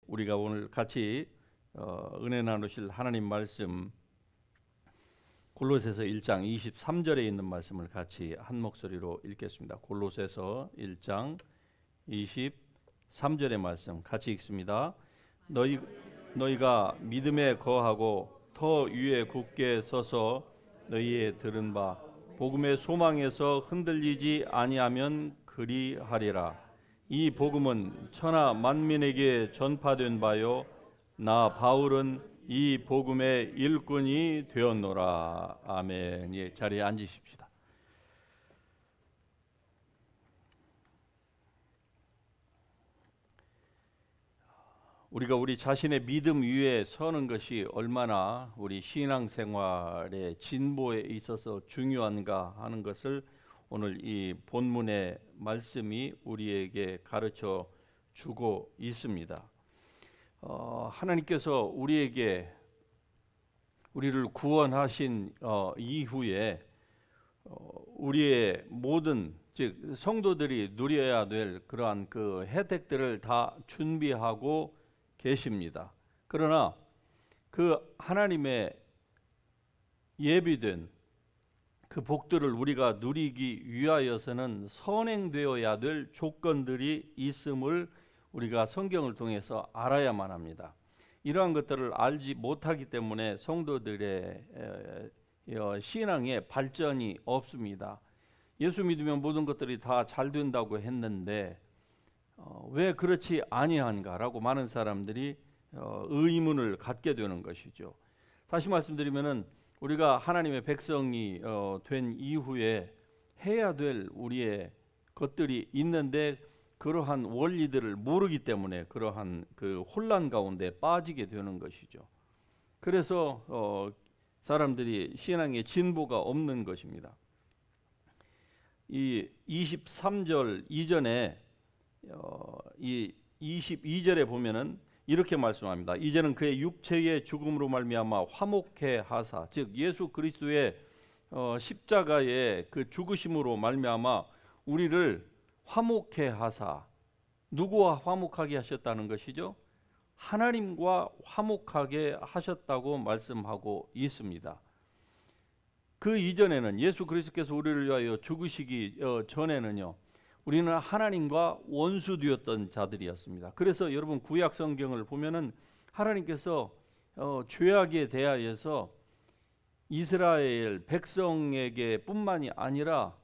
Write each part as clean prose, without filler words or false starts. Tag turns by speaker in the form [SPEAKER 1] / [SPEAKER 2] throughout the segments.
[SPEAKER 1] 우리가 오늘 같이 은혜 나누실 하나님 말씀 골로새서 1장 23절에 있는 말씀을 같이 한 목소리로 읽겠습니다. 골로새서 1장 23절의 말씀 같이 읽습니다. 너희가 믿음에 거하고 터 위에 굳게 서서 너희의 들은 바 복음의 소망에서 흔들리지 아니하면 그리하리라. 이 복음은 천하 만민에게 전파된 바요 나 바울은 이 복음의 일꾼이 되었노라. 아멘. 예, 자리에 앉으십시다. 우리가 우리 자신의 믿음 위에 서는 것이 얼마나 우리 신앙생활의 진보에 있어서 중요한가 하는 것을 오늘 이 본문의 말씀이 우리에게 가르쳐 주고 있습니다. 하나님께서 우리를 구원하신 이후에 우리의 모든 즉 성도들이 누려야 될 그러한 그 혜택들을 다 준비하고 계십니다. 그러나 그 하나님의 예비된 그 복들을 우리가 누리기 위하여서는 선행되어야 될 조건들이 있음을 우리가 성경을 통해서 알아야만 합니다. 이러한 것들을 알지 못하기 때문에 성도들의 신앙의 발전이 없습니다. 예수 믿으면 모든 것들이 다 잘 된다고 했는데 왜 그렇지 아니한가라고 많은 사람들이 의문을 갖게 되는 것이죠. 다시 말씀드리면은 우리가 하나님의 백성이 된 이후에 해야 될 우리의 것들이 있는데 그러한 원리들을 모르기 때문에 그러한 그 혼란 가운데 빠지게 되는 것이죠. 그래서 사람들이 신앙의 진보가 없는 것입니다. 이 23절 이전에 이 22절에 보면은 이렇게 말씀합니다. 이제는 그의 육체의 죽음으로 말미암아 화목해 하사, 즉 예수 그리스도의 십자가의 그 죽으심으로 말미암아 우리를 화목해 하사, 누구와 화목하게 하셨다는 것이죠? 하나님과 화목하게 하셨다고 말씀하고 있습니다. 그 이전에는 예수 그리스도께서 우리를 위하여 죽으시기 전에는요, 우리는 하나님과 원수되었던 자들이었습니다. 그래서 여러분 구약 성경을 보면은 하나님께서 죄악에 대하여서 이스라엘 백성에게 뿐만이 아니라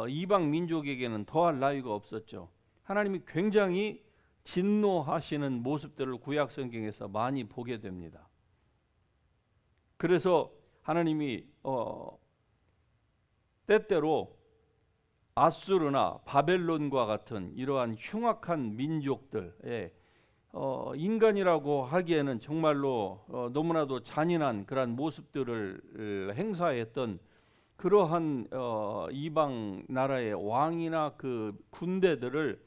[SPEAKER 1] 이방 민족에게는 더할 나위가 없었죠. 하나님이 굉장히 진노하시는 모습들을 구약 성경에서 많이 보게 됩니다. 그래서 하나님이 때때로 아수르나 바벨론과 같은 이러한 흉악한 민족들, 인간이라고 하기에는 정말로 너무나도 잔인한 그러한 모습들을 행사했던 그러한 이방 나라의 왕이나 그 군대들을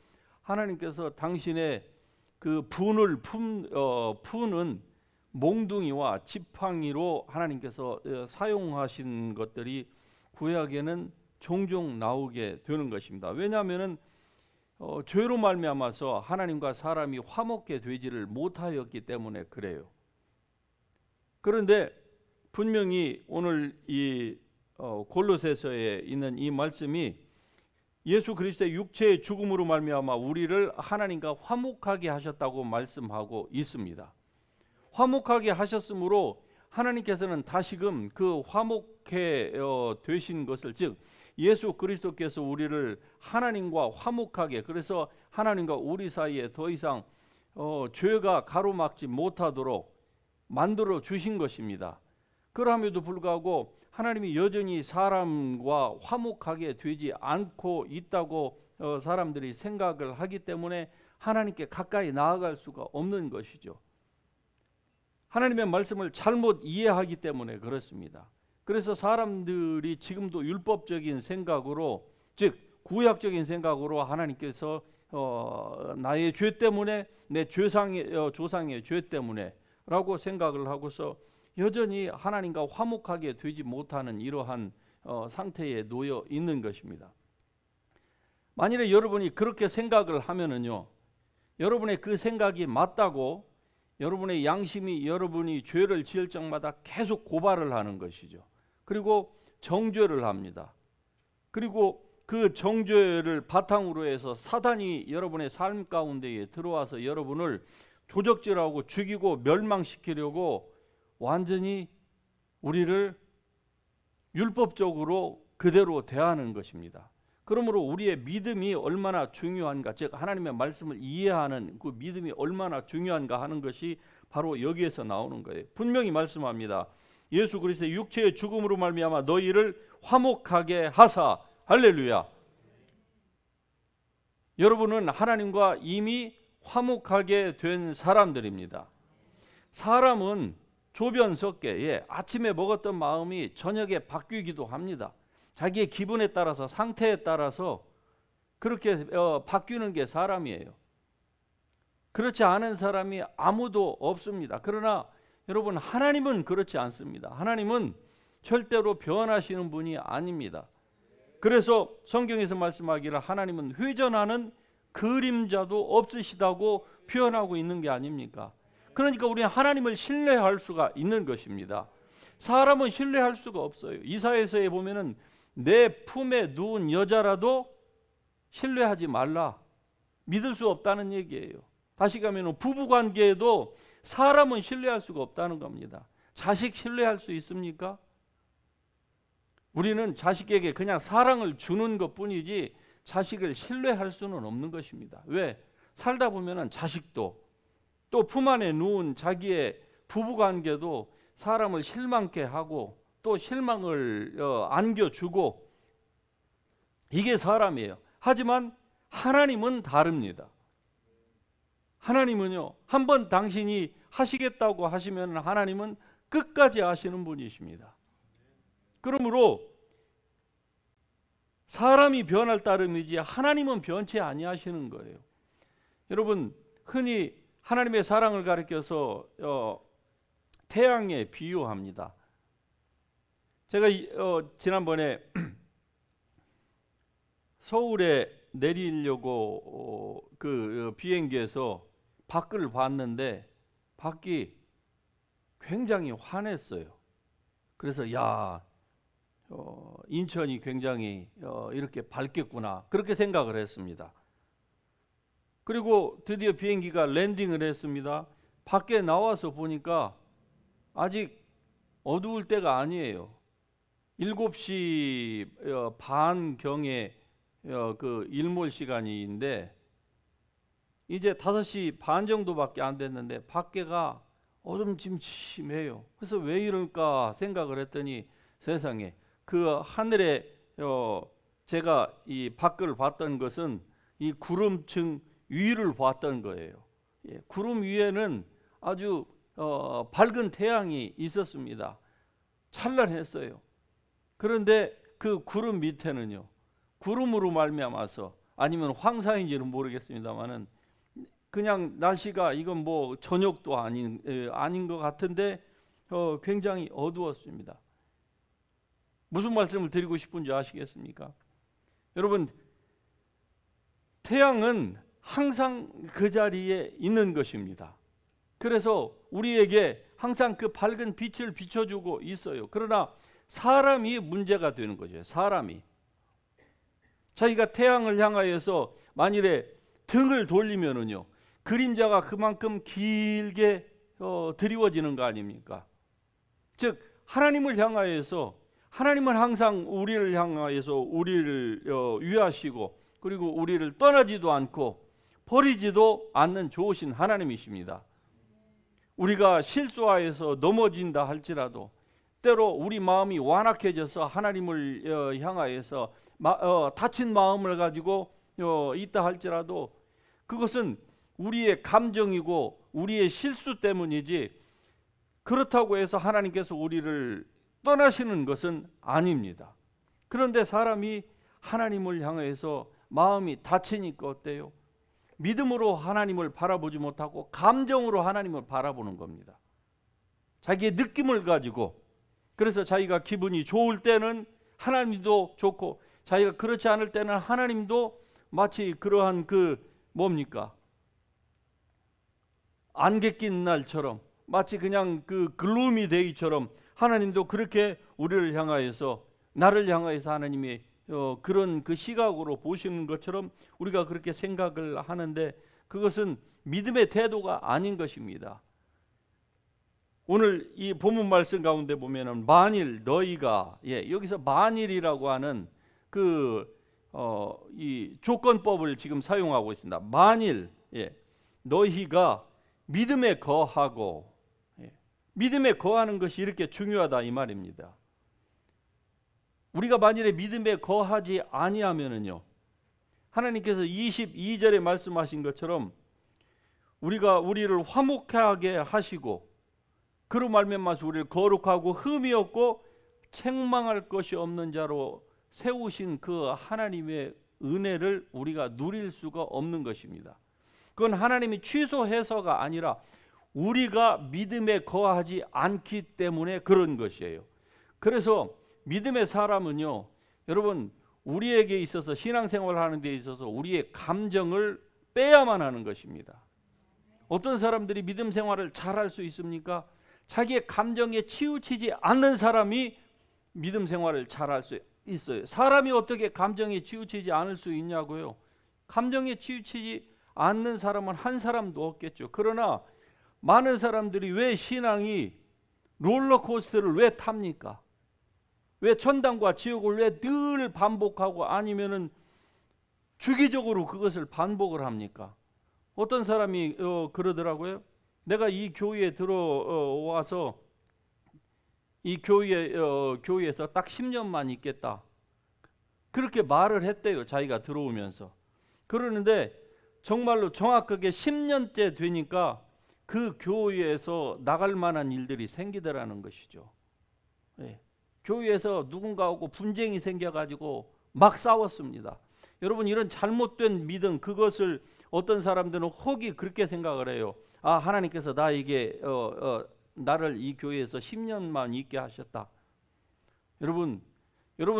[SPEAKER 1] 하나님께서 당신의 그 분을 푸는 몽둥이와 지팡이로 하나님께서 사용하신 것들이 구약에는 종종 나오게 되는 것입니다. 왜냐하면은 죄로 말미암아서 하나님과 사람이 화목게 되지를 못하였기 때문에 그래요. 그런데 분명히 오늘 이 골로새서에 있는 이 말씀이 예수 그리스도의 육체의 죽음으로 말미암아 우리를 하나님과 화목하게 하셨다고 말씀하고 있습니다. 화목하게 하셨으므로 하나님께서는 다시금 그 화목해 되신 것을, 즉 예수 그리스도께서 우리를 하나님과 화목하게, 그래서 하나님과 우리 사이에 더 이상 죄가 가로막지 못하도록 만들어 주신 것입니다. 그럼에도 불구하고 하나님이 여전히 사람과 화목하게 되지 않고 있다고 사람들이 생각을 하기 때문에 하나님께 가까이 나아갈 수가 없는 것이죠. 하나님의 말씀을 잘못 이해하기 때문에 그렇습니다. 그래서 사람들이 지금도 율법적인 생각으로, 즉 구약적인 생각으로 하나님께서 나의 죄 때문에, 내 조상의 죄 때문에 라고 생각을 하고서 여전히 하나님과 화목하게 되지 못하는 이러한 상태에 놓여 있는 것입니다. 만일에 여러분이 그렇게 생각을 하면은요, 여러분의 그 생각이 맞다고 여러분의 양심이 여러분이 죄를 지을 적마다 계속 고발을 하는 것이죠. 그리고 정죄를 합니다. 그리고 그 정죄를 바탕으로 해서 사단이 여러분의 삶 가운데에 들어와서 여러분을 조적질하고 죽이고 멸망시키려고 완전히 우리를 율법적으로 그대로 대하는 것입니다. 그러므로 우리의 믿음이 얼마나 중요한가, 즉 하나님의 말씀을 이해하는 그 믿음이 얼마나 중요한가 하는 것이 바로 여기에서 나오는 거예요. 분명히 말씀합니다. 예수 그리스도의 육체의 죽음으로 말미암아 너희를 화목하게 하사. 할렐루야. 여러분은 하나님과 이미 화목하게 된 사람들입니다. 사람은 조변 섞게 아침에 먹었던 마음이 저녁에 바뀌기도 합니다. 자기의 기분에 따라서, 상태에 따라서 그렇게 바뀌는 게 사람이에요. 그렇지 않은 사람이 아무도 없습니다. 그러나 여러분, 하나님은 그렇지 않습니다. 하나님은 절대로 변하시는 분이 아닙니다. 그래서 성경에서 말씀하기를 하나님은 회전하는 그림자도 없으시다고 표현하고 있는 게 아닙니까? 그러니까 우리는 하나님을 신뢰할 수가 있는 것입니다. 사람은 신뢰할 수가 없어요. 이사야서에 보면은 내 품에 누운 여자라도 신뢰하지 말라, 믿을 수 없다는 얘기예요. 다시 가면 부부관계에도 사람은 신뢰할 수가 없다는 겁니다. 자식 신뢰할 수 있습니까? 우리는 자식에게 그냥 사랑을 주는 것뿐이지 자식을 신뢰할 수는 없는 것입니다. 왜? 살다 보면은 자식도 또 품 안에 누운 자기의 부부관계도 사람을 실망케 하고 또 실망을 안겨주고, 이게 사람이에요. 하지만 하나님은 다릅니다. 하나님은요, 한번 당신이 하시겠다고 하시면 하나님은 끝까지 하시는 분이십니다. 그러므로 사람이 변할 따름이지 하나님은 변치 아니하시는 거예요. 여러분, 흔히 하나님의 사랑을 가리켜서 태양에 비유합니다. 제가 지난번에 서울에 내리려고 그 비행기에서 밖을 봤는데 밖이 굉장히 환했어요. 그래서 인천이 굉장히 이렇게 밝겠구나, 그렇게 생각을 했습니다. 그리고 드디어 비행기가 랜딩을 했습니다. 밖에 나와서 보니까 아직 어두울 때가 아니에요. 7시 반경에 그 일몰 시간인데 이제 5시 반 정도밖에 안 됐는데 밖에가 어둠짐짐해요. 그래서 왜 이럴까 생각을 했더니 세상에, 그 하늘에 제가 이 밖을 봤던 것은 이 구름층 위를 봤던 거예요. 구름 위에는 아주 밝은 태양이 있었습니다. 찬란했어요. 그런데 그 구름 밑에는요, 구름으로 말미암아서 아니면 황사인지는 모르겠습니다만은 그냥 날씨가 이건 뭐 저녁도 아닌 것 같은데 굉장히 어두웠습니다. 무슨 말씀을 드리고 싶은지 아시겠습니까? 여러분, 태양은 항상 그 자리에 있는 것입니다. 그래서 우리에게 항상 그 밝은 빛을 비춰주고 있어요. 그러나 사람이 문제가 되는 거죠. 사람이 자기가 태양을 향하여서 만일에 등을 돌리면은요, 그림자가 그만큼 길게 드리워지는 거 아닙니까? 즉 하나님을 향하여서, 하나님은 항상 우리를 향하여서 우리를 위하시고 그리고 우리를 떠나지도 않고 버리지도 않는 좋으신 하나님이십니다. 우리가 실수하여서 넘어진다 할지라도, 때로 우리 마음이 완악해져서 하나님을 향하여서 다친 마음을 가지고 있다 할지라도 그것은 우리의 감정이고 우리의 실수 때문이지, 그렇다고 해서 하나님께서 우리를 떠나시는 것은 아닙니다. 그런데 사람이 하나님을 향해서 마음이 다치니까 어때요? 믿음으로 하나님을 바라보지 못하고 감정으로 하나님을 바라보는 겁니다. 자기의 느낌을 가지고, 그래서 자기가 기분이 좋을 때는 하나님도 좋고 자기가 그렇지 않을 때는 하나님도 마치 그러한 뭡니까? 안개 낀 날처럼, 마치 그냥 그 글루미 데이처럼 하나님도 그렇게 우리를 향하여서, 나를 향하여서 하나님이 그런 그 시각으로 보시는 것처럼 우리가 그렇게 생각을 하는데, 그것은 믿음의 태도가 아닌 것입니다. 오늘 이 본문 말씀 가운데 보면은 만일 너희가, 여기서 만일이라고 하는 이 조건법을 지금 사용하고 있습니다. 만일 너희가 믿음에 거하고, 믿음에 거하는 것이 이렇게 중요하다 이 말입니다. 우리가 만일에 믿음에 거하지 아니하면은요, 하나님께서 22절에 말씀하신 것처럼 우리를 화목하게 하시고 그로 말미암아서 우리를 거룩하고 흠이 없고 책망할 것이 없는 자로 세우신 그 하나님의 은혜를 우리가 누릴 수가 없는 것입니다. 그건 하나님이 취소해서가 아니라 우리가 믿음에 거하지 않기 때문에 그런 것이에요. 그래서 믿음의 사람은요, 여러분, 우리에게 있어서 신앙생활을 하는 데 있어서 우리의 감정을 빼야만 하는 것입니다. 어떤 사람들이 믿음 생활을 잘할 수 있습니까? 자기의 감정에 치우치지 않는 사람이 믿음 생활을 잘할 수 있어요. 사람이 어떻게 감정에 치우치지 않을 수 있냐고요? 감정에 치우치지 않는 사람은 한 사람도 없겠죠. 그러나 많은 사람들이 왜 신앙이 롤러코스터를 왜 탑니까? 왜 천당과 지옥을 왜 늘 반복하고 아니면은 주기적으로 그것을 반복을 합니까? 어떤 사람이 그러더라고요. 내가 이 교회에 들어와서 이 교회에서 딱 10년만 있겠다, 그렇게 말을 했대요. 자기가 들어오면서. 그러는데 정말로 정확하게 10년째 되니까 그 교회에서 나갈 만한 일들이 생기더라는 것이죠. 교회에서 누군가하고 분쟁이 생겨가지고 막 싸웠습니다. 여러분, 이런 잘못된 믿음, 그것을 어떤 사람들은 혹이 그렇게 생각을 해요. 아, 하나님께서 나에게 나를 이 교회에서 10년만 있게 하셨다. 여러분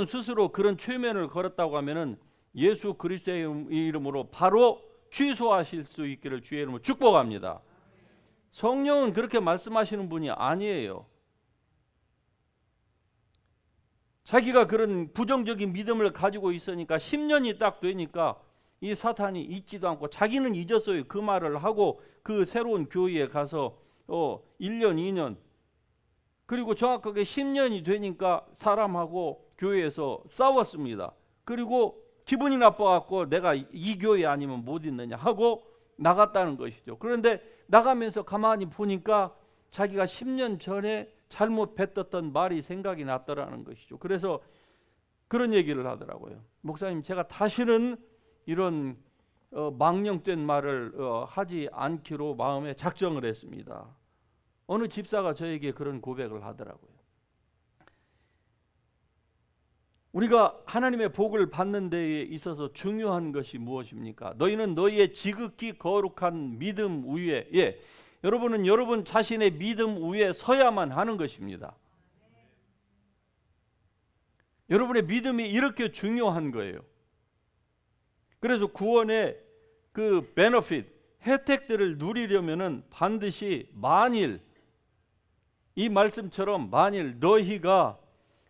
[SPEAKER 1] 스스로 그런 최면을 걸었다고 하면은 예수 그리스도의 이름으로 바로 취소하실 수 있기를 주의 이름으로 축복합니다. 성령은 그렇게 말씀하시는 분이 아니에요. 자기가 그런 부정적인 믿음을 가지고 있으니까 10년이 딱 되니까 이 사탄이 잊지도 않고, 자기는 잊었어요. 그 말을 하고 그 새로운 교회에 가서 1년 2년, 그리고 정확하게 10년이 되니까 사람하고 교회에서 싸웠습니다. 그리고 기분이 나빠갖고 내가 이 교회 아니면 못 있느냐 하고 나갔다는 것이죠. 그런데 나가면서 가만히 보니까 자기가 10년 전에 잘못 뱉었던 말이 생각이 났더라는 것이죠. 그래서 그런 얘기를 하더라고요. 목사님, 제가 다시는 이런 망령된 말을 하지 않기로 마음에 작정을 했습니다. 어느 집사가 저에게 그런 고백을 하더라고요. 우리가 하나님의 복을 받는 데에 있어서 중요한 것이 무엇입니까? 너희는 너희의 지극히 거룩한 믿음 위에, 여러분은 여러분 자신의 믿음 위에 서야만 하는 것입니다. 여러분의 믿음이 이렇게 중요한 거예요. 그래서 구원의 그 베너핏, 혜택들을 누리려면은 반드시 만일, 이 말씀처럼 만일 너희가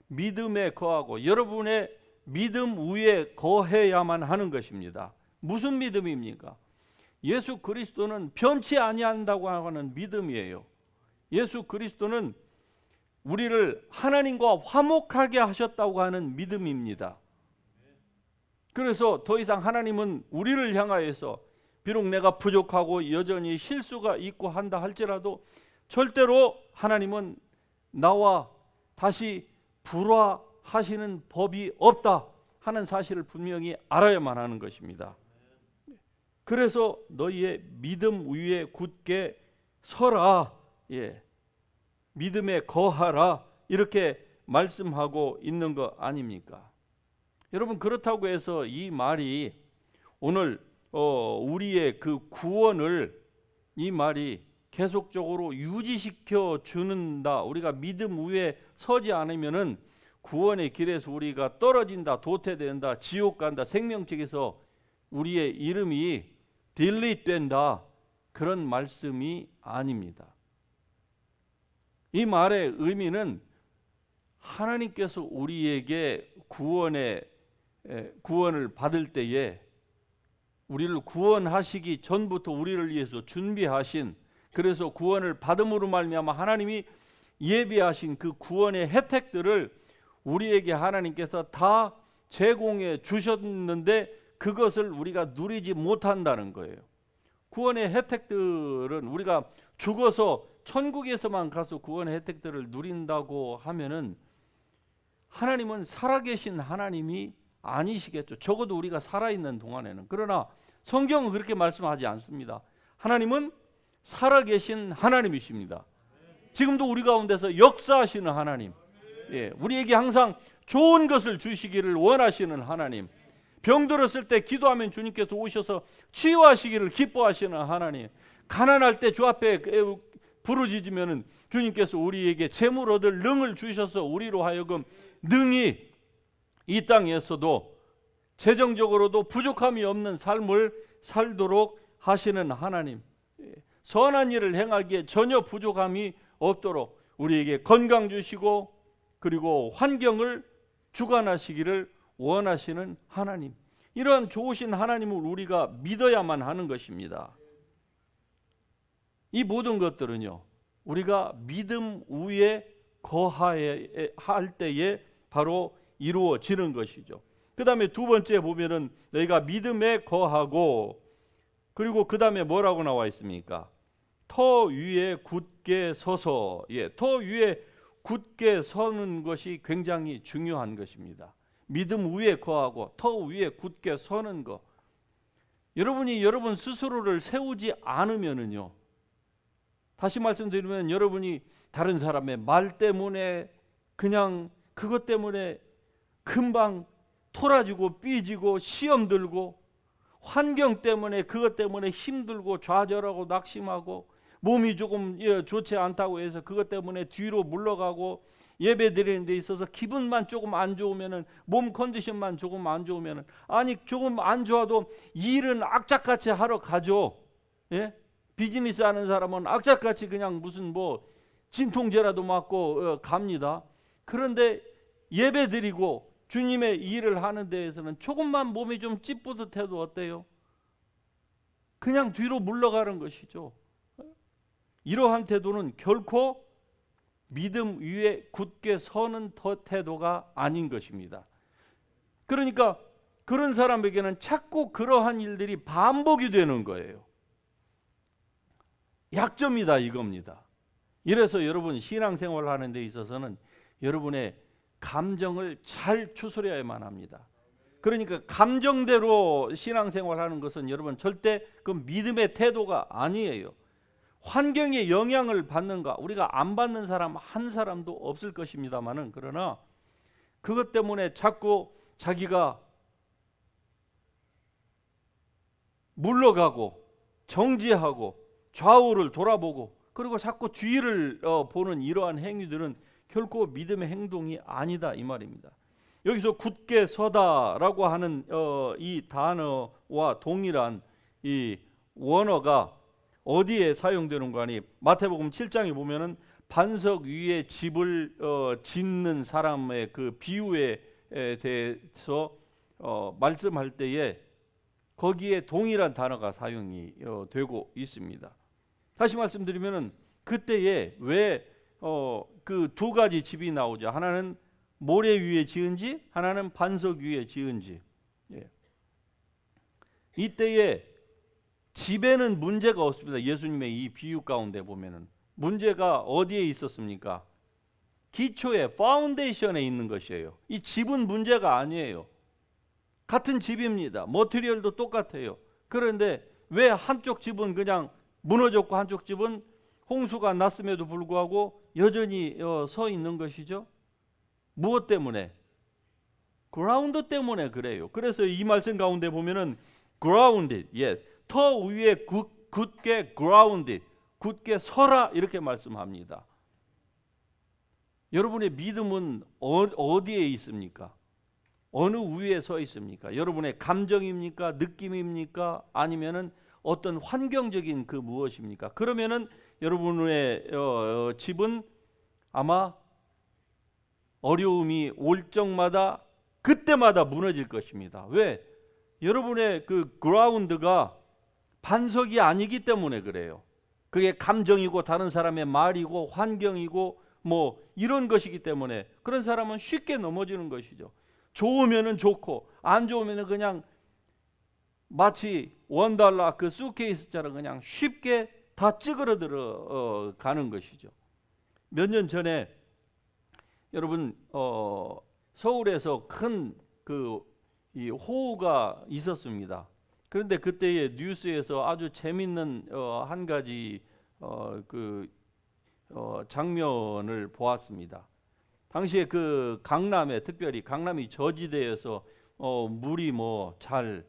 [SPEAKER 1] 믿음에 거하고, 여러분의 믿음 위에 거해야만 하는 것입니다. 무슨 믿음입니까? 예수 그리스도는 변치 아니한다고 하는 믿음이에요. 예수 그리스도는 우리를 하나님과 화목하게 하셨다고 하는 믿음입니다. 그래서 더 이상 하나님은 우리를 향하여서, 비록 내가 부족하고 여전히 실수가 있고 한다 할지라도 절대로 하나님은 나와 다시 불화하시는 법이 없다 하는 사실을 분명히 알아야만 하는 것입니다. 그래서 너희의 믿음 위에 굳게 서라, 믿음에 거하라, 이렇게 말씀하고 있는 거 아닙니까? 여러분, 그렇다고 해서 이 말이 오늘 우리의 그 구원을, 이 말이 계속적으로 유지시켜 주는다, 우리가 믿음 위에 서지 않으면은 구원의 길에서 우리가 떨어진다, 도태된다, 지옥 간다, 생명책에서 우리의 이름이 딜리트 된다, 그런 말씀이 아닙니다. 이 말의 의미는 하나님께서 우리에게 구원을 받을 때에 우리를 구원하시기 전부터 우리를 위해서 준비하신, 그래서 구원을 받음으로 말미암아 하나님이 예비하신 그 구원의 혜택들을 우리에게 하나님께서 다 제공해 주셨는데 그것을 우리가 누리지 못한다는 거예요. 구원의 혜택들은 우리가 죽어서 천국에서만 가서 구원의 혜택들을 누린다고 하면은 하나님은 살아계신 하나님이 아니시겠죠. 적어도 우리가 살아있는 동안에는. 그러나 성경은 그렇게 말씀하지 않습니다. 하나님은 살아계신 하나님이십니다. 지금도 우리 가운데서 역사하시는 하나님, 우리에게 항상 좋은 것을 주시기를 원하시는 하나님, 병들었을 때 기도하면 주님께서 오셔서 치유하시기를 기뻐하시는 하나님, 가난할 때 주 앞에 부르짖으면 주님께서 우리에게 재물 얻을 능을 주셔서 우리로 하여금 능히 이 땅에서도 재정적으로도 부족함이 없는 삶을 살도록 하시는 하나님, 선한 일을 행하기에 전혀 부족함이 없도록 우리에게 건강 주시고 그리고 환경을 주관하시기를 원하시는 하나님, 이러한 좋으신 하나님을 우리가 믿어야만 하는 것입니다. 이 모든 것들은요, 우리가 믿음 위에 거할 때에 바로 이루어지는 것이죠. 그 다음에 두 번째 보면은 너희가 믿음에 거하고, 그리고 그 다음에 뭐라고 나와 있습니까? 터 위에 굳게 서서, 터 위에 굳게 서는 것이 굉장히 중요한 것입니다. 믿음 위에 거하고 터 위에 굳게 서는 것. 여러분이 여러분 스스로를 세우지 않으면은요, 다시 말씀드리면 여러분이 다른 사람의 말 때문에 그냥 그것 때문에 금방 토라지고 삐지고 시험 들고, 환경 때문에 그것 때문에 힘들고 좌절하고 낙심하고, 몸이 조금 좋지 않다고 해서 그것 때문에 뒤로 물러가고, 예배 드리는 데 있어서 기분만 조금 안 좋으면은, 몸 컨디션만 조금 안 좋으면은, 아니 조금 안 좋아도 일은 악착같이 하러 가죠. 비즈니스 하는 사람은 악착같이 그냥 무슨 진통제라도 맞고 갑니다. 그런데 예배 드리고 주님의 일을 하는 데에서는 조금만 몸이 좀 찌뿌듯해도 어때요? 그냥 뒤로 물러가는 것이죠. 이러한 태도는 결코 믿음 위에 굳게 서는 태도가 아닌 것입니다. 그러니까 그런 사람에게는 자꾸 그러한 일들이 반복이 되는 거예요. 약점이다 이겁니다. 이래서 여러분 신앙생활을 하는 데 있어서는 여러분의 감정을 잘 추스려야만 합니다. 그러니까 감정대로 신앙생활하는 것은 여러분 절대 그 믿음의 태도가 아니에요. 환경에 영향을 받는가? 우리가 안 받는 사람 한 사람도 없을 것입니다만은, 그러나 그것 때문에 자꾸 자기가 물러가고 정지하고 좌우를 돌아보고 그리고 자꾸 뒤를 보는 이러한 행위들은 결코 믿음의 행동이 아니다 이 말입니다. 여기서 굳게 서다라고 하는 이 단어와 동일한 이 원어가 어디에 사용되는가 하니, 마태복음 7장에 보면은 반석 위에 집을 짓는 사람의 그 비유에 대해서 말씀할 때에 거기에 동일한 단어가 사용이 되고 있습니다. 다시 말씀드리면은 그때에 왜 그 두 가지 집이 나오죠. 하나는 모래 위에 지은지, 하나는 반석 위에 지은지. 이때에 집에는 문제가 없습니다. 예수님의 이 비유 가운데 보면은 문제가 어디에 있었습니까? 기초에, 파운데이션에 있는 것이에요. 이 집은 문제가 아니에요. 같은 집입니다. 머티리얼도 똑같아요. 그런데 왜 한쪽 집은 그냥 무너졌고 한쪽 집은 홍수가 났음에도 불구하고 여전히 서 있는 것이죠? 무엇 때문에? 그라운드 때문에 그래요. 그래서 이 말씀 가운데 보면은 grounded, 터 위에 굳게 grounded, 굳게 서라 이렇게 말씀합니다. 여러분의 믿음은 어디에 있습니까? 어느 위에 서 있습니까? 여러분의 감정입니까? 느낌입니까? 아니면은 어떤 환경적인 그 무엇입니까? 그러면은 여러분의 집은 아마 어려움이 올 적마다 그때마다 무너질 것입니다. 왜? 여러분의 그 그라운드가 반석이 아니기 때문에 그래요. 그게 감정이고 다른 사람의 말이고 환경이고 뭐 이런 것이기 때문에 그런 사람은 쉽게 넘어지는 것이죠. 좋으면은 좋고 안 좋으면은 그냥 마치 $1 그 수케이스처럼 그냥 쉽게 다 찌그러들어 가는 것이죠. 몇 년 전에 여러분 서울에서 큰 그 이 호우가 있었습니다. 그런데 그때의 뉴스에서 아주 재밌는 한 가지 장면을 보았습니다. 당시에 그 강남에 특별히 강남이 저지대에서 물이 뭐 잘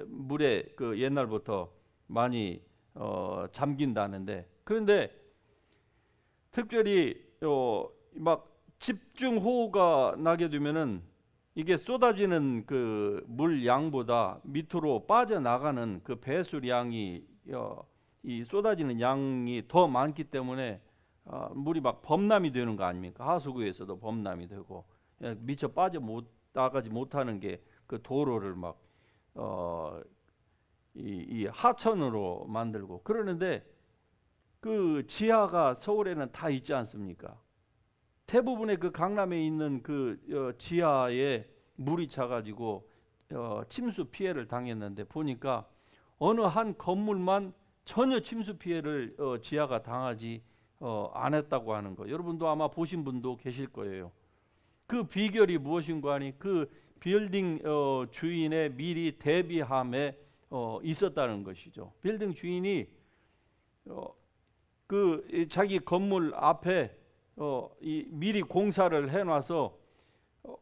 [SPEAKER 1] 물에 그 옛날부터 많이 잠긴다는데 그런데 특별히 막 집중 호우가 나게 되면은 이게 쏟아지는 그 물 양보다 밑으로 빠져나가는 그 배수량이 이 쏟아지는 양이 더 많기 때문에 물이 막 범람이 되는 거 아닙니까? 하수구에서도 범람이 되고 미처 빠져 못 나가지 못하는 게 그 도로를 막 이 하천으로 만들고 그러는데 그 지하가 서울에는 다 있지 않습니까? 대부분의 그 강남에 있는 그 지하에 물이 차가지고 침수 피해를 당했는데 보니까 어느 한 건물만 전혀 침수 피해를 지하가 당하지 안 했다고 하는 거. 여러분도 아마 보신 분도 계실 거예요. 그 비결이 무엇인가 하니 그 빌딩 주인의 미리 대비함에 있었다는 것이죠. 빌딩 주인이 그 자기 건물 앞에 미리 공사를 해놔서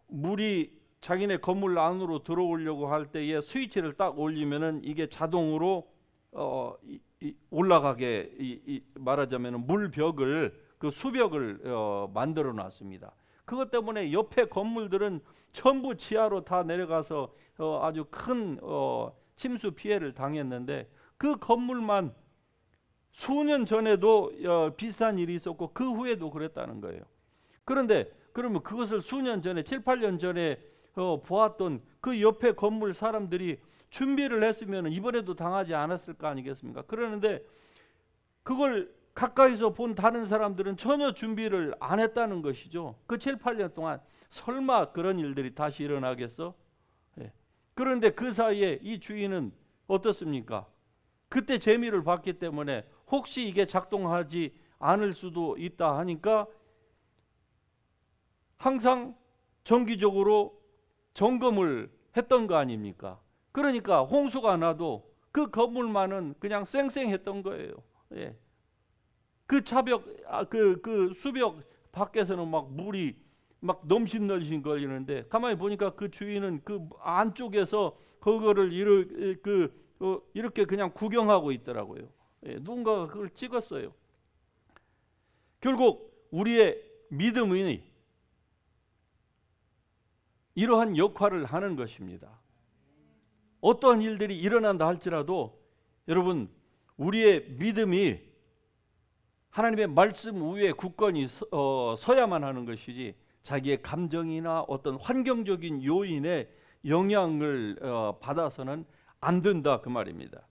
[SPEAKER 1] 물이 자기네 건물 안으로 들어오려고 할 때에 스위치를 딱 올리면은 이게 자동으로 올라가게 말하자면은 물벽을 그 수벽을 만들어 놨습니다. 그것 때문에 옆에 건물들은 전부 지하로 다 내려가서 아주 큰 침수 피해를 당했는데 그 건물만 수년 전에도 비슷한 일이 있었고 그 후에도 그랬다는 거예요. 그런데 그러면 그것을 수년 전에 7, 8년 전에 보았던 그 옆에 건물 사람들이 준비를 했으면 이번에도 당하지 않았을 거 아니겠습니까? 그러는데 그걸 가까이서 본 다른 사람들은 전혀 준비를 안 했다는 것이죠. 그 7, 8년 동안 설마 그런 일들이 다시 일어나겠어? 예. 그런데 그 사이에 이 주인은 어떻습니까? 그때 재미를 봤기 때문에 혹시 이게 작동하지 않을 수도 있다 하니까 항상 정기적으로 점검을 했던 거 아닙니까? 그러니까 홍수가 나도 그 건물만은 그냥 쌩쌩했던 거예요. 예. 그 차벽 그 수벽 밖에서는 막 물이 막 넘신넘신 걸리는데 가만히 보니까 그 주인은 그 안쪽에서 그거를 이렇게 그냥 구경하고 있더라고요. 예, 누군가가 그걸 찍었어요. 결국 우리의 믿음이 이러한 역할을 하는 것입니다. 어떠한 일들이 일어난다 할지라도 여러분 우리의 믿음이 하나님의 말씀 위에 굳건히 서야만 하는 것이지 자기의 감정이나 어떤 환경적인 요인의 영향을 받아서는 안 된다 그 말입니다.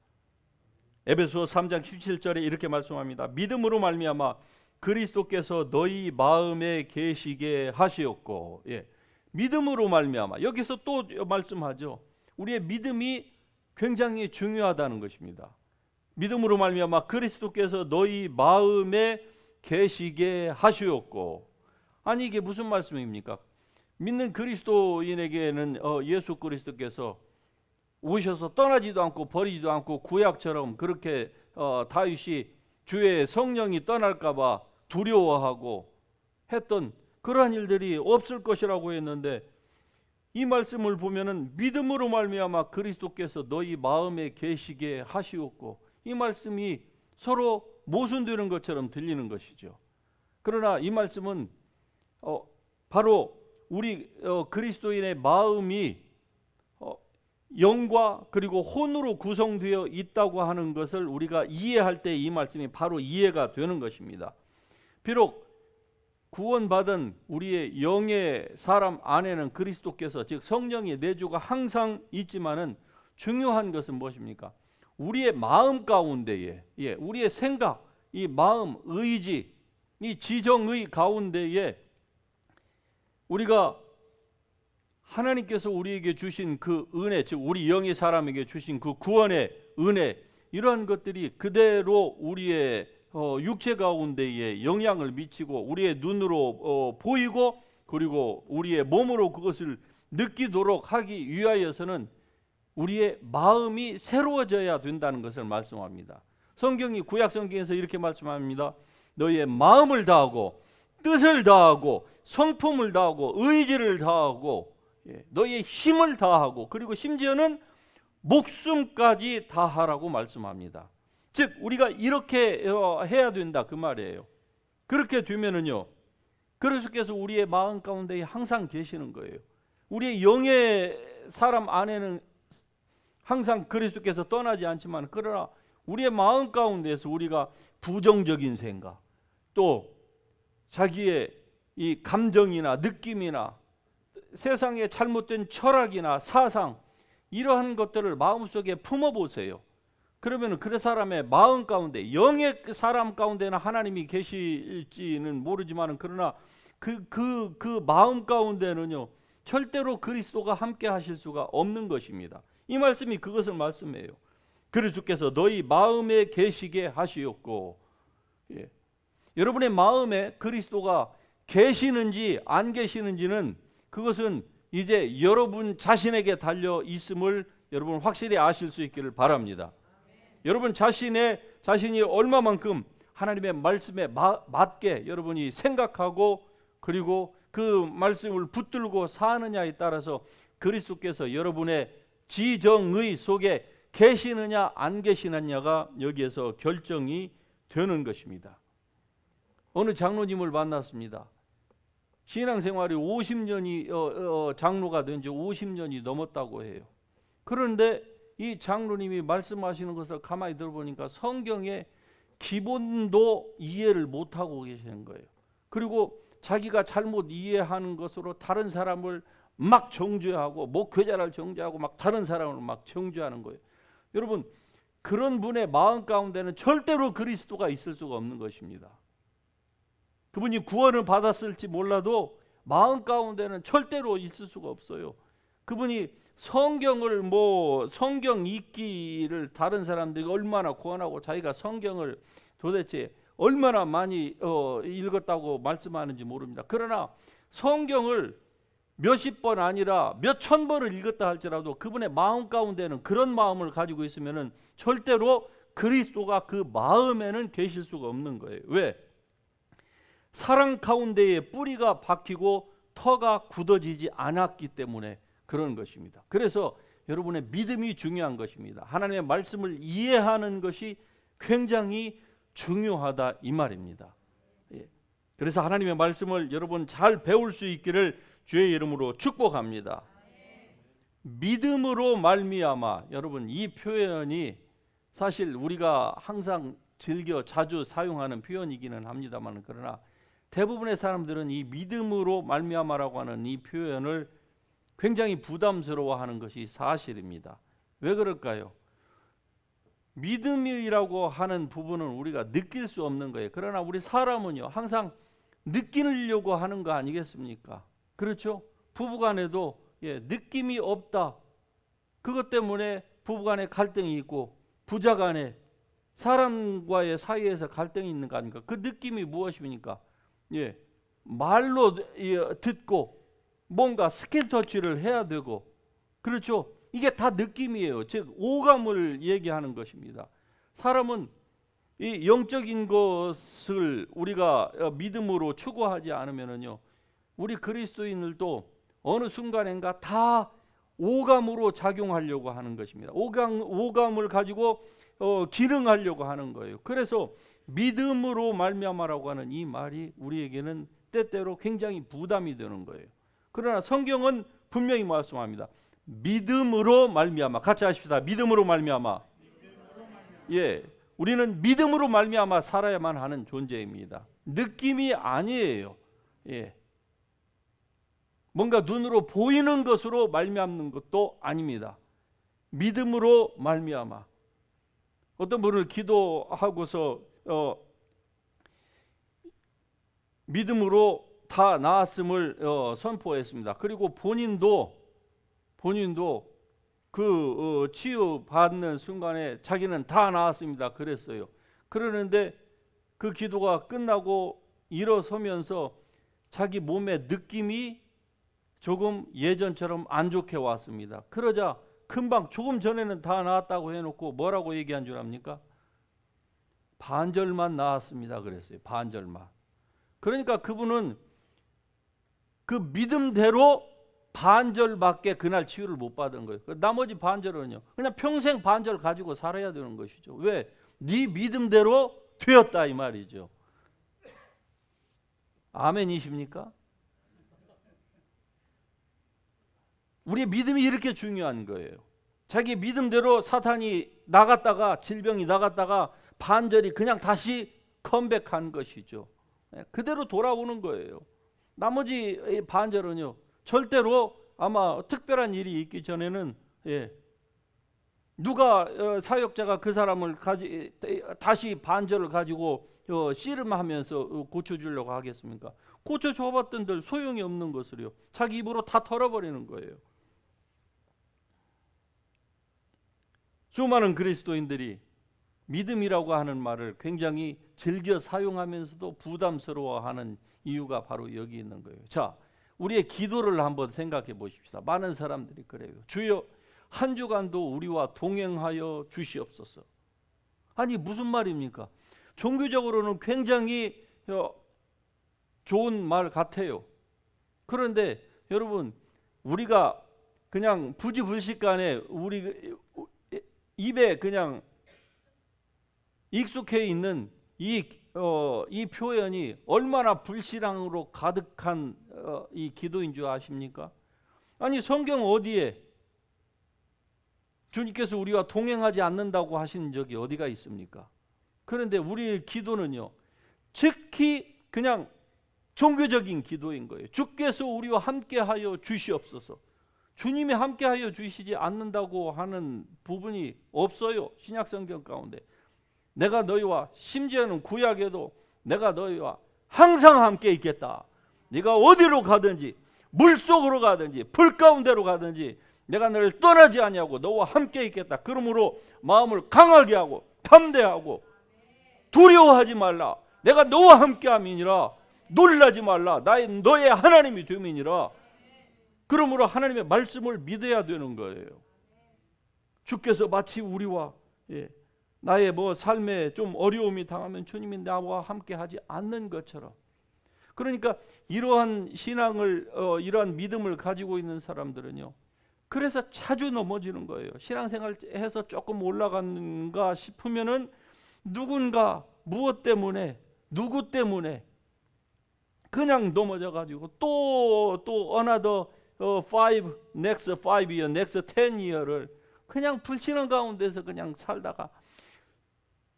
[SPEAKER 1] 에베소 3장 17절에 이렇게 말씀합니다. 믿음으로 말미암아 그리스도께서 너희 마음에 계시게 하시었고, 예. 믿음으로 말미암아 여기서 또 말씀하죠. 우리의 믿음이 굉장히 중요하다는 것입니다. 믿음으로 말미암아 그리스도께서 너희 마음에 계시게 하시었고, 아니 이게 무슨 말씀입니까? 믿는 그리스도인에게는 예수 그리스도께서 오셔서 떠나지도 않고 버리지도 않고 구약처럼 그렇게 다윗이 주의 성령이 떠날까 봐 두려워하고 했던 그러한 일들이 없을 것이라고 했는데 이 말씀을 보면은 믿음으로 말미암아 그리스도께서 너희 마음에 계시게 하시었고, 이 말씀이 서로 모순되는 것처럼 들리는 것이죠. 그러나 이 말씀은 바로 우리 그리스도인의 마음이 영과 그리고 혼으로 구성되어 있다고 하는 것을 우리가 이해할 때 이 말씀이 바로 이해가 되는 것입니다. 비록 구원받은 우리의 영의 사람 안에는 그리스도께서 즉 성령의 내주가 항상 있지만은 중요한 것은 무엇입니까? 우리의 마음 가운데에 우리의 생각, 이 마음, 의지, 이 지정의 가운데에 우리가 하나님께서 우리에게 주신 그 은혜, 즉 우리 영의 사람에게 주신 그 구원의 은혜, 이러한 것들이 그대로 우리의 육체 가운데에 영향을 미치고 우리의 눈으로 보이고 그리고 우리의 몸으로 그것을 느끼도록 하기 위하여서는 우리의 마음이 새로워져야 된다는 것을 말씀합니다. 성경이 구약 성경에서 이렇게 말씀합니다. 너희의 마음을 다하고 뜻을 다하고 성품을 다하고 의지를 다하고 너희의 힘을 다하고 그리고 심지어는 목숨까지 다하라고 말씀합니다. 즉 우리가 이렇게 해야 된다 그 말이에요. 그렇게 되면은요, 그리스도께서 우리의 마음 가운데 항상 계시는 거예요. 우리의 영의 사람 안에는 항상 그리스도께서 떠나지 않지만, 그러나 우리의 마음 가운데서 우리가 부정적인 생각, 또 자기의 이 감정이나 느낌이나 세상의 잘못된 철학이나 사상, 이러한 것들을 마음속에 품어보세요. 그러면 그 사람의 마음 가운데, 영의 그 사람 가운데는 하나님이 계실지는 모르지만, 그러나 그 마음 가운데는요 절대로 그리스도가 함께 하실 수가 없는 것입니다. 이 말씀이 그것을 말씀해요. 그리스도께서 너희 마음에 계시게 하시었고, 여러분의 마음에 그리스도가 계시는지 안 계시는지는 그것은 이제 여러분 자신에게 달려 있음을 여러분 확실히 아실 수 있기를 바랍니다. 여러분 자신이 얼마만큼 하나님의 말씀에 맞게 여러분이 생각하고 그리고 그 말씀을 붙들고 사느냐에 따라서 그리스도께서 여러분의 지정의 속에 계시느냐 안 계시느냐가 여기에서 결정이 되는 것입니다. 어느 장로님을 만났습니다. 신앙생활이 50년이 장로가 된 지 50년이 넘었다고 해요. 그런데 이 장로님이 말씀하시는 것을 가만히 들어보니까 성경의 기본도 이해를 못하고 계시는 거예요. 그리고 자기가 잘못 이해하는 것으로 다른 사람을 막 정죄하고 목회자를 정죄하고 막 다른 사람을 막 정죄하는 거예요. 여러분, 그런 분의 마음 가운데는 절대로 그리스도가 있을 수가 없는 것입니다. 그분이 구원을 받았을지 몰라도 마음 가운데는 절대로 있을 수가 없어요. 그분이 성경 읽기를 다른 사람들이 얼마나 권하고 자기가 성경을 도대체 얼마나 많이 읽었다고 말씀하는지 모릅니다. 그러나 성경을 몇십 번 아니라 몇천 번을 읽었다 할지라도 그분의 마음 가운데는 그런 마음을 가지고 있으면은 절대로 그리스도가 그 마음에는 계실 수가 없는 거예요. 왜? 사랑 가운데에 뿌리가 박히고 터가 굳어지지 않았기 때문에 그런 것입니다. 그래서 여러분의 믿음이 중요한 것입니다. 하나님의 말씀을 이해하는 것이 굉장히 중요하다 이 말입니다. 그래서 하나님의 말씀을 여러분 잘 배울 수 있기를 주의 이름으로 축복합니다. 믿음으로 말미암아, 여러분 이 표현이 사실 우리가 항상 즐겨 자주 사용하는 표현이기는 합니다만, 그러나 대부분의 사람들은 이 믿음으로 말미암아라고 하는 이 표현을 굉장히 부담스러워하는 것이 사실입니다. 왜 그럴까요? 믿음이라고 하는 부분은 우리가 느낄 수 없는 거예요. 그러나 우리 사람은요 항상 느끼려고 하는 거 아니겠습니까? 그렇죠? 부부간에도 느낌이 없다. 그것 때문에 부부간에 갈등이 있고 부자간에 사람과의 사이에서 갈등이 있는 거 아닙니까? 그 느낌이 무엇입니까? 말로 듣고 뭔가 스킨터치를 해야 되고, 그렇죠? 이게 다 느낌이에요. 즉 오감을 얘기하는 것입니다. 사람은 이 영적인 것을 우리가 믿음으로 추구하지 않으면은요, 우리 그리스도인들도 어느 순간인가 다 오감으로 작용하려고 하는 것입니다. 오감을 가지고 기능하려고 하는 거예요. 그래서 믿음으로 말미암아라고 하는 이 말이 우리에게는 때때로 굉장히 부담이 되는 거예요. 그러나 성경은 분명히 말씀합니다. 믿음으로 말미암아. 같이 하십시다. 믿음으로 말미암아. 예, 우리는 믿음으로 말미암아 살아야만 하는 존재입니다. 느낌이 아니에요. 예, 뭔가 눈으로 보이는 것으로 말미암는 것도 아닙니다. 믿음으로 말미암아. 어떤 분은 기도하고서 믿음으로 다 나았음을 선포했습니다. 그리고 본인도 그 치유받는 순간에 자기는 다 나았습니다 그랬어요. 그러는데 그 기도가 끝나고 일어서면서 자기 몸의 느낌이 조금 예전처럼 안 좋게 왔습니다. 그러자 금방 조금 전에는 다 나았다고 해놓고 뭐라고 얘기한 줄 압니까? 반절만 나았습니다 그랬어요. 반절만. 그러니까 그분은 그 믿음대로 반절밖에 그날 치유를 못 받은 거예요. 나머지 반절은요, 그냥 평생 반절 가지고 살아야 되는 것이죠. 왜? 네 믿음대로 되었다 이 말이죠. 아멘이십니까? 우리의 믿음이 이렇게 중요한 거예요. 자기 믿음대로 사탄이 나갔다가, 질병이 나갔다가 반절이 그냥 다시 컴백한 것이죠. 그대로 돌아오는 거예요. 나머지 반절은요, 절대로 아마 특별한 일이 있기 전에는 누가 사역자가 그 사람을 다시 반절을 가지고 씨름하면서 고쳐주려고 하겠습니까? 고쳐줘봤던들 소용이 없는 것을요, 자기 입으로 다 털어버리는 거예요. 수많은 그리스도인들이 믿음이라고 하는 말을 굉장히 즐겨 사용하면서도 부담스러워하는 이유가 바로 여기 있는 거예요. 자, 우리의 기도를 한번 생각해 보십시다. 많은 사람들이 그래요. 주여, 한 주간도 우리와 동행하여 주시옵소서. 아니 무슨 말입니까? 종교적으로는 굉장히 좋은 말 같아요. 그런데 여러분, 우리가 그냥 부지불식간에 우리 입에 그냥 익숙해 있는 이 표현이 얼마나 불신앙으로 가득한 이 기도인 줄 아십니까? 아니 성경 어디에 주님께서 우리와 동행하지 않는다고 하신 적이 어디가 있습니까? 그런데 우리의 기도는요, 즉히 그냥 종교적인 기도인 거예요. 주께서 우리와 함께하여 주시옵소서. 주님이 함께하여 주시지 않는다고 하는 부분이 없어요. 신약성경 가운데. 내가 너희와, 심지어는 구약에도 내가 너희와 항상 함께 있겠다. 네가 어디로 가든지, 물속으로 가든지, 불 가운데로 가든지 내가 너를 떠나지 아니하고 너와 함께 있겠다. 그러므로 마음을 강하게 하고 담대하고 두려워하지 말라. 내가 너와 함께함이니라. 놀라지 말라. 너의 하나님이 됨이니라. 그러므로 하나님의 말씀을 믿어야 되는 거예요. 주께서 마치 우리와 나의 삶에 좀 어려움이 당하면 주님이 나와 함께 하지 않는 것처럼, 그러니까 이러한 신앙을 이러한 믿음을 가지고 있는 사람들은요, 그래서 자주 넘어지는 거예요. 신앙생활해서 조금 올라갔는가 싶으면은 누군가 무엇 때문에 누구 때문에 그냥 넘어져 가지고 또 another next 5year, next 10year를 그냥 불신앙 가운데서 그냥 살다가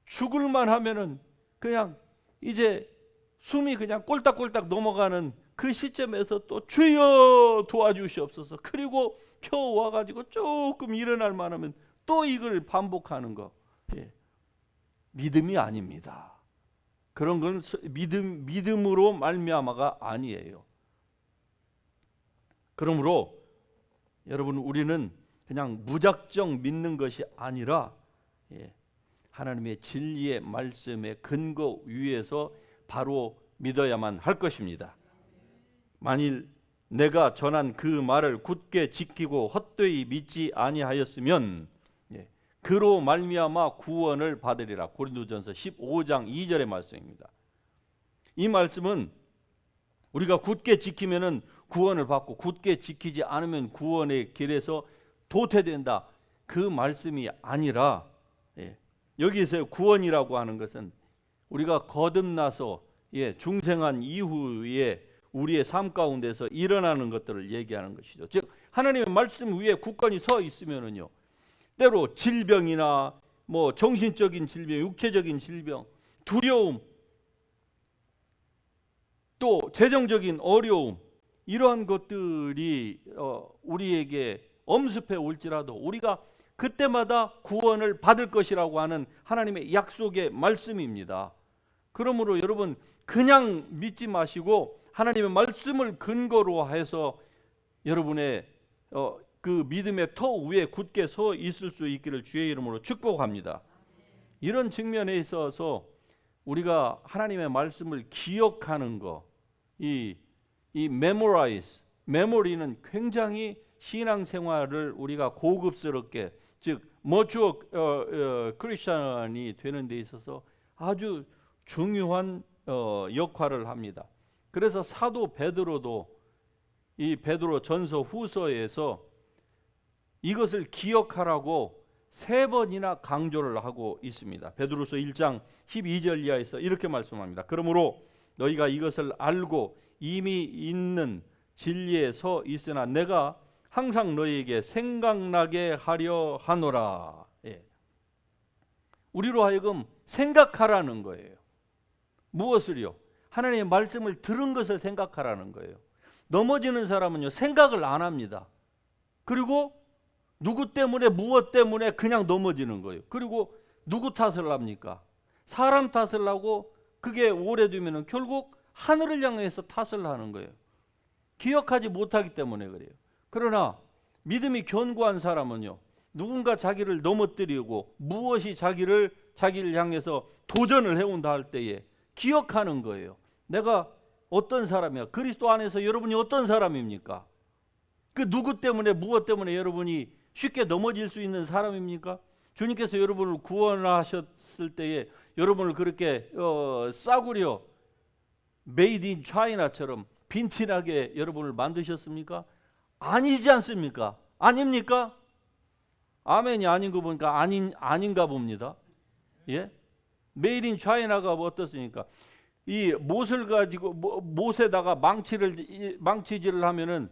[SPEAKER 1] 죽을만 하면은 그냥 이제 숨이 그냥 꼴딱꼴딱 넘어가는 그 시점에서 또 주여 도와주시옵소서. 그리고 겨우 와가지고 조금 일어날 만하면 또 이걸 반복하는 거. 믿음이 아닙니다. 그런 건 믿음으로 말미암아가 아니에요. 그러므로 여러분, 우리는 그냥 무작정 믿는 것이 아니라 하나님의 진리의 말씀의 근거 위에서 바로 믿어야만 할 것입니다. 만일 내가 전한 그 말을 굳게 지키고 헛되이 믿지 아니하였으면 그로 말미암아 구원을 받으리라. 고린도전서 15장 2절의 말씀입니다. 이 말씀은 우리가 굳게 지키면은 구원을 받고 굳게 지키지 않으면 구원의 길에서 도태된다, 그 말씀이 아니라, 여기서 구원이라고 하는 것은 우리가 거듭나서 중생한 이후에 우리의 삶 가운데서 일어나는 것들을 얘기하는 것이죠. 즉 하나님의 말씀 위에 굳건히 서 있으면은요, 때로 질병이나 뭐 정신적인 질병, 육체적인 질병, 두려움, 또 재정적인 어려움, 이러한 것들이 우리에게 엄습해 올지라도 우리가 그때마다 구원을 받을 것이라고 하는 하나님의 약속의 말씀입니다. 그러므로 여러분, 그냥 믿지 마시고 하나님의 말씀을 근거로 해서 여러분의 그 믿음의 터 위에 굳게 서 있을 수 있기를 주의 이름으로 축복합니다. 이런 측면에 있어서 우리가 하나님의 말씀을 기억하는 거, 이 memorize, 메모리는 굉장히 신앙생활을 우리가 고급스럽게, 즉 mature 크리스천이 되는 데 있어서 아주 중요한 역할을 합니다. 그래서 사도 베드로도 이 베드로 전서 후서에서 이것을 기억하라고 3번이나 강조를 하고 있습니다. 베드로서 1장 12절 이하에서 이렇게 말씀합니다. 그러므로 너희가 이것을 알고 이미 있는 진리에 서 있으나 내가 항상 너희에게 생각나게 하려 하노라. 예. 우리로 하여금 생각하라는 거예요. 무엇을요? 하나님의 말씀을 들은 것을 생각하라는 거예요. 넘어지는 사람은요, 생각을 안 합니다. 그리고 누구 때문에, 무엇 때문에 그냥 넘어지는 거예요. 그리고 누구 탓을 합니까? 사람 탓을 하고 그게 오래되면 결국 하늘을 향해서 탓을 하는 거예요. 기억하지 못하기 때문에 그래요. 그러나 믿음이 견고한 사람은요, 누군가 자기를 넘어뜨리고 무엇이 자기를 향해서 도전을 해온다 할 때에 기억하는 거예요. 내가 어떤 사람이야? 그리스도 안에서 여러분이 어떤 사람입니까? 그 누구 때문에, 무엇 때문에 여러분이 쉽게 넘어질 수 있는 사람입니까? 주님께서 여러분을 구원하셨을 때에 여러분을 그렇게 싸구려 메이드 인 차이나처럼 빈티나게 여러분을 만드셨습니까? 아니지 않습니까? 아닙니까? 아멘이 아닌 거 보니까 아닌가 봅니다. 예? 메이드 인 차이나가 뭐 어떻습니까? 이 못을 가지고 못에다가 망치질을 하면은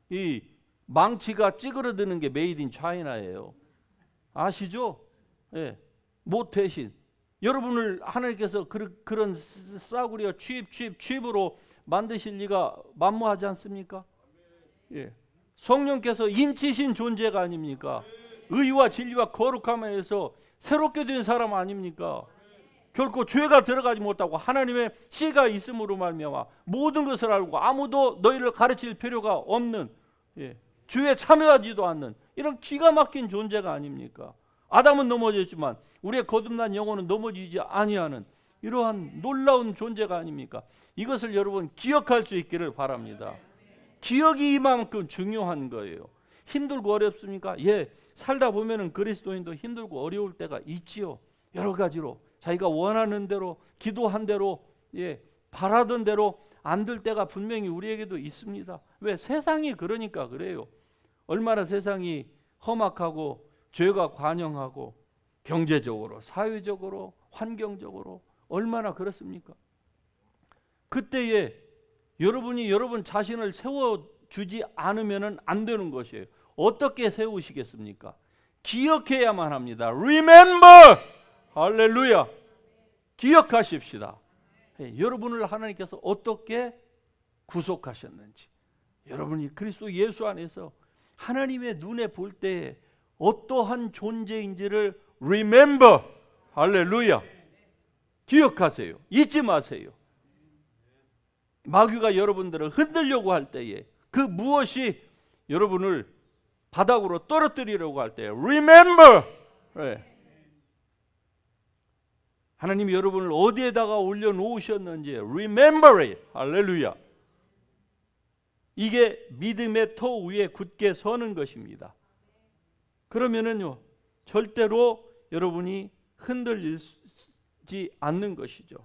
[SPEAKER 1] 이 망치가 찌그러드는 게 메이드 인 차이나예요. 아시죠? 예. 못 대신 여러분을 하나님께서 그런 싸구려 칩으로 만드실 리가 만무하지 않습니까? 예. 성령께서 인치신 존재가 아닙니까? 의와 진리와 거룩함에서 새롭게 된 사람 아닙니까? 결코 죄가 들어가지 못하고 하나님의 씨가 있음으로 말미암아 모든 것을 알고 아무도 너희를 가르칠 필요가 없는, 예, 죄에 참여하지도 않는 이런 기가 막힌 존재가 아닙니까? 아담은 넘어졌지만 우리의 거듭난 영혼은 넘어지지 아니하는 이러한 놀라운 존재가 아닙니까? 이것을 여러분 기억할 수 있기를 바랍니다. 기억이 이만큼 중요한 거예요. 힘들고 어렵습니까? 예, 살다 보면은 그리스도인도 힘들고 어려울 때가 있지요. 여러 가지로 자기가 원하는 대로, 기도한 대로, 예, 바라던 대로 안 될 때가 분명히 우리에게도 있습니다. 왜? 세상이 그러니까 그래요. 얼마나 세상이 험악하고 죄가 관영하고 경제적으로, 사회적으로, 환경적으로 얼마나 그렇습니까? 그때에 여러분이 여러분 자신을 세워주지 않으면 안 되는 것이에요. 어떻게 세우시겠습니까? 기억해야만 합니다. Remember! 할렐루야! 기억하십시다. 여러분을 하나님께서 어떻게 구속하셨는지, 여러분이 그리스도 예수 안에서 하나님의 눈에 볼 때에 어떠한 존재인지를 remember, 할렐루야, 기억하세요. 잊지 마세요. 마귀가 여러분들을 흔들려고 할 때에 그 무엇이 여러분을 바닥으로 떨어뜨리려고 할 때에 remember, 네. 하나님이 여러분을 어디에다가 올려놓으셨는지 remember it, 할렐루야. 이게 믿음의 터 위에 굳게 서는 것입니다. 그러면은요, 절대로 여러분이 흔들리지 않는 것이죠.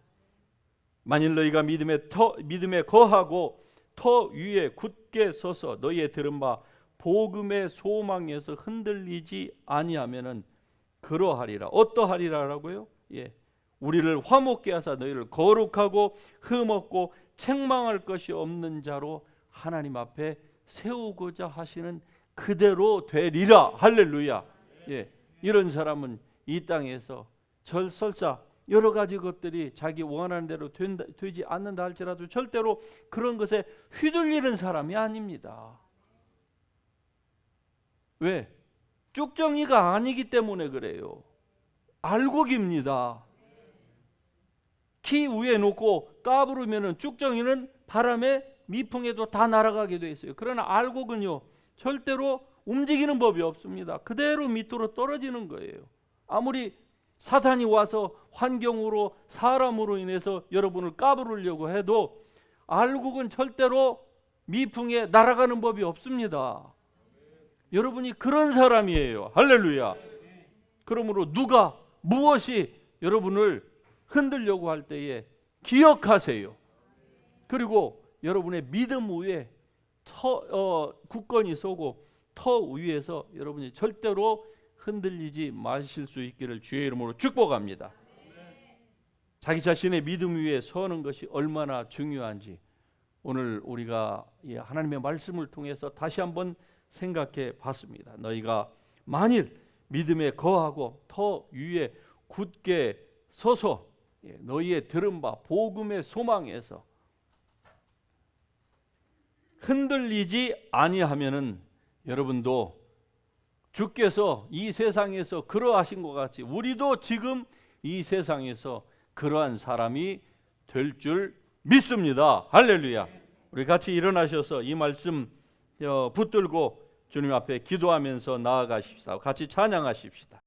[SPEAKER 1] 만일 너희가 믿음에 거하고 터 위에 굳게 서서 너희의 들은 바 복음의 소망에서 흔들리지 아니하면은 그러하리라. 어떠하리라라고요? 예, 우리를 화목케 하사 너희를 거룩하고 흠없고 책망할 것이 없는 자로 하나님 앞에 세우고자 하시는 그대로 되리라. 할렐루야. 예, 이런 사람은 이 땅에서 설사 여러 가지 것들이 자기 원하는 대로 되지 않는다 할지라도 절대로 그런 것에 휘둘리는 사람이 아닙니다. 왜? 쭉정이가 아니기 때문에 그래요. 알곡입니다. 키 위에 놓고 까부르면은 쭉정이는 바람에 미풍에도 다 날아가게 돼 있어요. 그러나 알곡은요 절대로 움직이는 법이 없습니다. 그대로 밑으로 떨어지는 거예요. 아무리 사탄이 와서 환경으로 사람으로 인해서 여러분을 까부르려고 해도 알곡은 절대로 미풍에 날아가는 법이 없습니다. 여러분이 그런 사람이에요. 할렐루야. 그러므로 누가 무엇이 여러분을 흔들려고 할 때에 기억하세요. 그리고 여러분의 믿음 위에 굳건히 서고 터 위에서 여러분이 절대로 흔들리지 마실 수 있기를 주의 이름으로 축복합니다. 자기 자신의 믿음 위에 서는 것이 얼마나 중요한지 오늘 우리가 하나님의 말씀을 통해서 다시 한번 생각해 봤습니다. 너희가 만일 믿음에 거하고 터 위에 굳게 서서 너희의 들은 바 복음의 소망에서 흔들리지 아니하면은 여러분도 주께서 이 세상에서 그러하신 것 같이 우리도 지금 이 세상에서 그러한 사람이 될 줄 믿습니다. 할렐루야. 우리 같이 일어나셔서 이 말씀 붙들고 주님 앞에 기도하면서 나아가십시다. 같이 찬양하십시다.